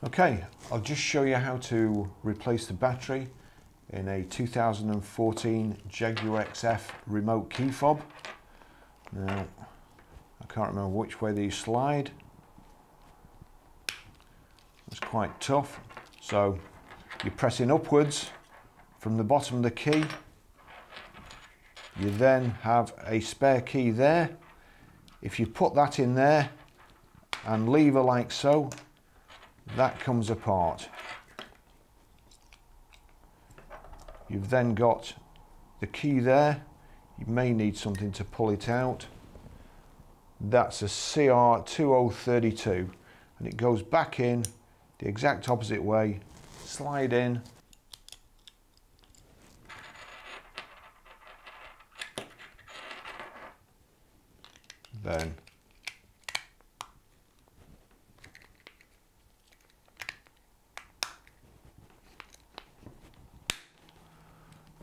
Okay, I'll just show you how to replace the battery in a 2014 Jaguar XF remote key fob. Now, I can't remember which way these slide. It's quite tough. So you're pressing upwards from the bottom of the key. You then have a spare key there. If you put that in there and lever like so, that comes apart. You've then got the key there. You may need something to pull it out. That's a CR2032 and it goes back in the exact opposite way. Slide in. Then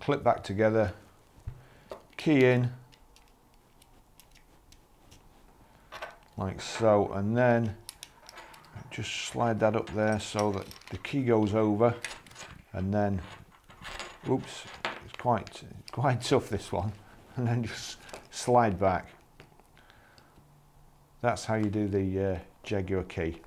clip back together, key in like so, and then just slide that up there so that the key goes over, and then oops, it's quite tough, this one, and then just slide back. That's how you do the Jaguar key.